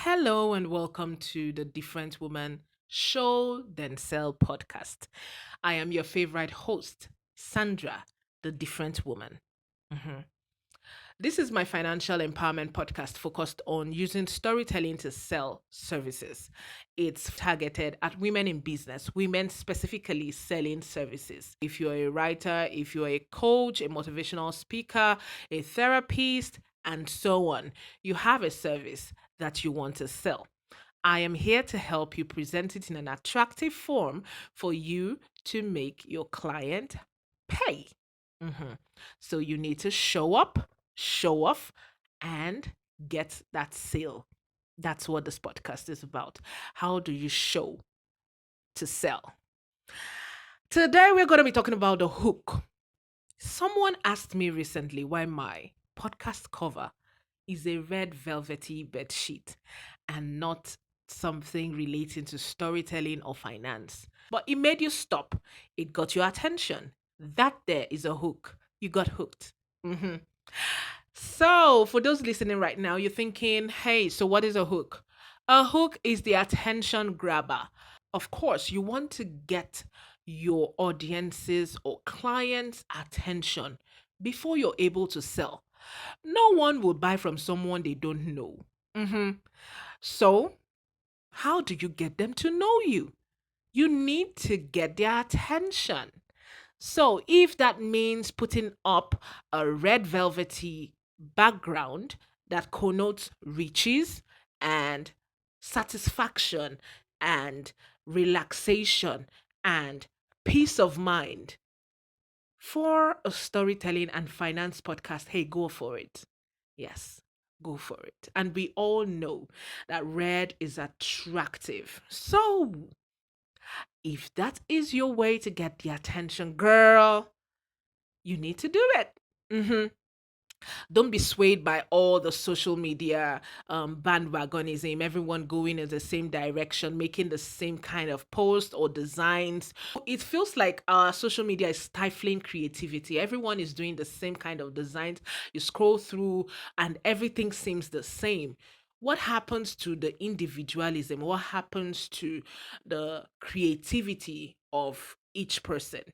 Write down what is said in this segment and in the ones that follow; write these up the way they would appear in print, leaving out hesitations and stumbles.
Hello and welcome to the Different Woman Show Then Sell podcast. I am your favorite host, Sandra, the Different Woman. Mhm. This is my financial empowerment podcast focused on using storytelling to sell services. It's targeted at women in business, women specifically selling services. If you're a writer, if you're a coach, a motivational speaker, a therapist, and so on, you have a service that you want to sell. I am here to help you present it in an attractive form for you to make your client pay. Mhm. So you need to show up, show off, and get that sale. That's what this podcast is about. How do you show to sell? Today, we're going to be talking about the hook. Someone asked me recently why my podcast cover is a red velvety bed sheet and not something relating to storytelling or finance. But it made you stop. It got your attention. That there is a hook. You got hooked. Mhm. So, for those listening right now, you're thinking, hey, so what is a hook? A hook is the attention grabber. Of course, you want to get your audience's or client's attention before you're able to sell. No one will buy from someone they don't know. Mhm. So, how do you get them to know you? You need to get their attention. So, if that means putting up a red velvety background that connotes riches and satisfaction and relaxation and peace of mind for a storytelling and finance podcast, hey, go for it. Yes, go for it. And we all know that red is attractive. So, if that is your way to get the attention, girl, you need to do it. Mhm. Don't be swayed by all the social media bandwagonism, everyone going in the same direction, making the same kind of post or designs. It feels like our social media is stifling creativity. Everyone is doing the same kind of designs. You scroll through and everything seems the same. What happens to the individualism? What happens to the creativity of each person?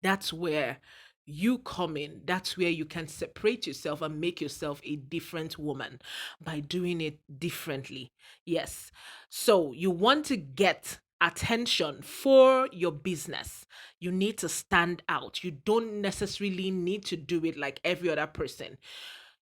That's where you come in. That's where you can separate yourself and make yourself a different woman by doing it differently. Yes. So you want to get attention for your business. You need to stand out. You don't necessarily need to do it like every other person.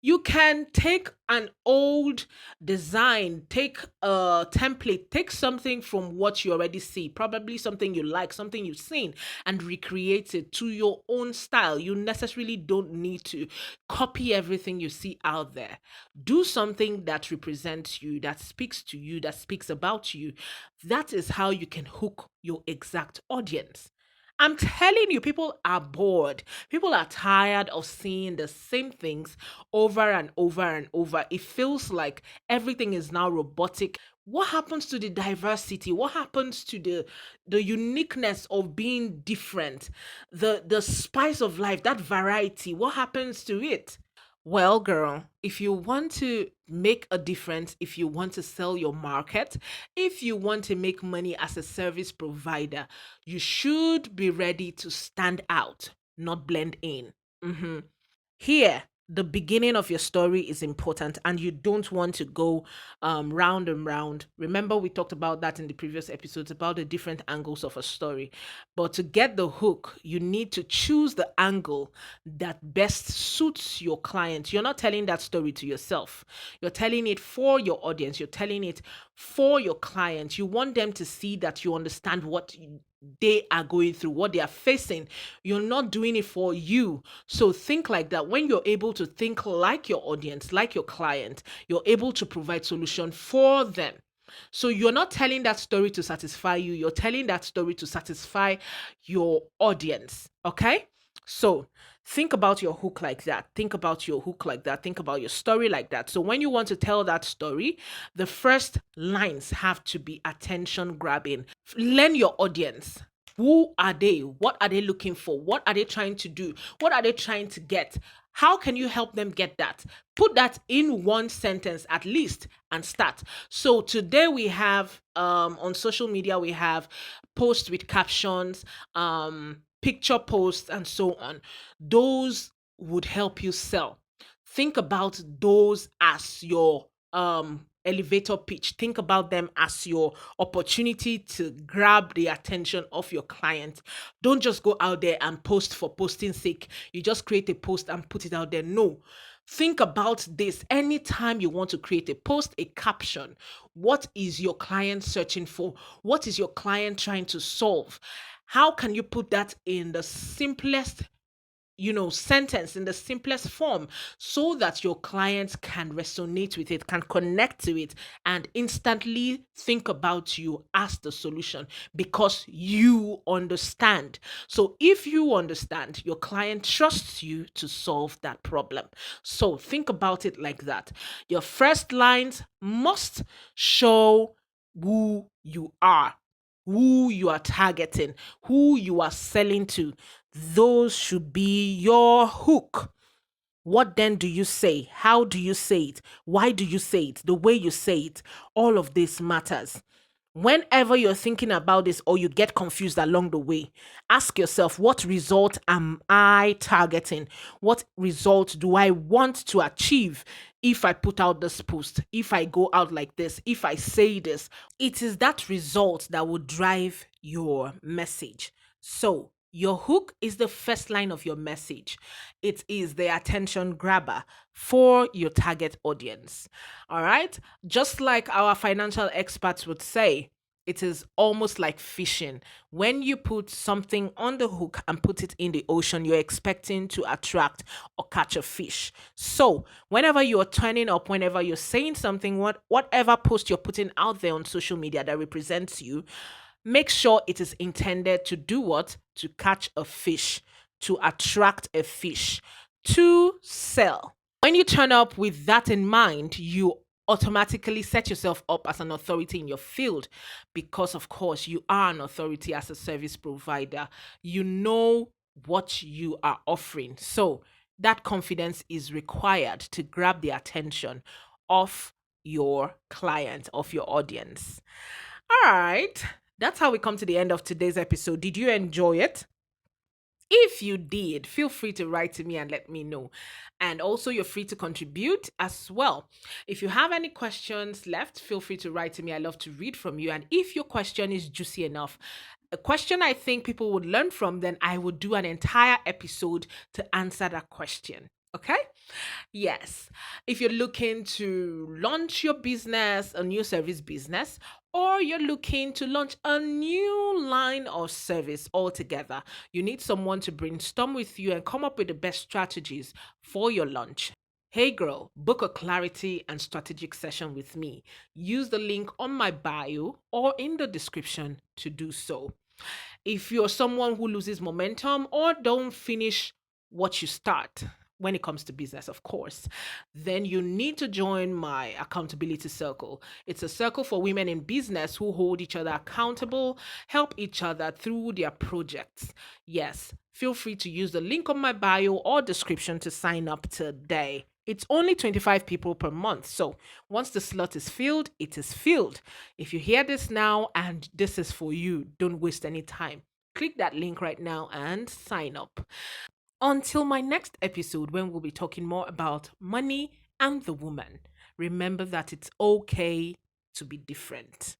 You can take an old design, take a template, take something from what you already see, probably something you like, something you've seen, and recreate it to your own style. You necessarily don't need to copy everything you see out there. Do something that represents you, that speaks to you, that speaks about you. That is how you can hook your exact audience. I'm telling you, people are bored. People are tired of seeing the same things over and over and over. It feels like everything is now robotic. What happens to the diversity? What happens to the uniqueness of being different? The spice of life, that variety, what happens to it? Well, girl, if you want to make a difference, if you want to sell your market, if you want to make money as a service provider, you should be ready to stand out, not blend in. Mhm. Here, the beginning of your story is important, and you don't want to go round and round. Remember, we talked about that in the previous episodes about the different angles of a story. But to get the hook, you need to choose the angle that best suits your client. You're not telling that story to yourself, you're telling it for your audience, you're telling it for your client. You want them to see that you understand what they are going through, what they are facing. You're not doing it for you. So think like that. When you're able to think like your audience, like your client, you're able to provide solution for them. So you're not telling that story to satisfy you, you're telling that story to satisfy your audience. Okay? So think about your hook like that. Think about your hook like that. Think about your story like that. So when you want to tell that story, the first lines have to be attention grabbing. Learn your audience. Who are they? What are they looking for? What are they trying to do? What are they trying to get? How can you help them get that? Put that in one sentence at least and start. So today we have on social media we have posts with captions, picture posts and so on. Those would help you sell. Think about those as your elevator pitch. Think about them as your opportunity to grab the attention of your client. Don't just go out there and post for posting sake. You just create a post and put it out there. No. Think about this. Anytime you want to create a post, a caption, what is your client searching for? What is your client trying to solve? How can you put that in the simplest sentence, in the simplest form, so that your clients can resonate with it, can connect to it, and instantly think about you as the solution because you understand. So if you understand, your client trusts you to solve that problem. So think about it like that. Your first lines must show who you are, who you are targeting, who you are selling to. Those should be your hook. What then do you say? How do you say it? Why do you say it? The way you say it, all of this matters. Whenever you're thinking about this or you get confused along the way, ask yourself, what result am I targeting? What result do I want to achieve if I put out this post? If I go out like this? If I say this? It is that result that will drive your message. So, your hook is the first line of your message. It is the attention grabber for your target audience. All right? Just like our financial experts would say, it is almost like fishing. When you put something on the hook and put it in the ocean, you're expecting to attract or catch a fish. So, whenever you're turning up, whenever you're saying something, whatever post you're putting out there on social media that represents you, make sure it is intended to do what? To catch a fish, to attract a fish, to sell. When you turn up with that in mind, you automatically set yourself up as an authority in your field because, of course, you are an authority as a service provider. You know what you are offering. So, that confidence is required to grab the attention of your client, of your audience. All right. That's how we come to the end of today's episode. Did you enjoy it? If you did, feel free to write to me and let me know. And also, you're free to contribute as well. If you have any questions left, feel free to write to me. I love to read from you. And if your question is juicy enough, a question I think people would learn from, then I would do an entire episode to answer that question. Okay? Yes. If you're looking to launch your business, a new service business, or you're looking to launch a new line of service altogether, you need someone to brainstorm with you and come up with the best strategies for your launch. Hey girl, book a clarity and strategic session with me. Use the link on my bio or in the description to do so. If you're someone who loses momentum or don't finish what you start, when it comes to business, of course, then you need to join my accountability circle. It's a circle for women in business who hold each other accountable, help each other through their projects. Yes, feel free to use the link on my bio or description to sign up today. It's only 25 people per month. So once the slot is filled, it is filled. If you hear this now and this is for you, don't waste any time. Click that link right now and sign up. Until my next episode, when we'll be talking more about money and the woman, remember that it's okay to be different.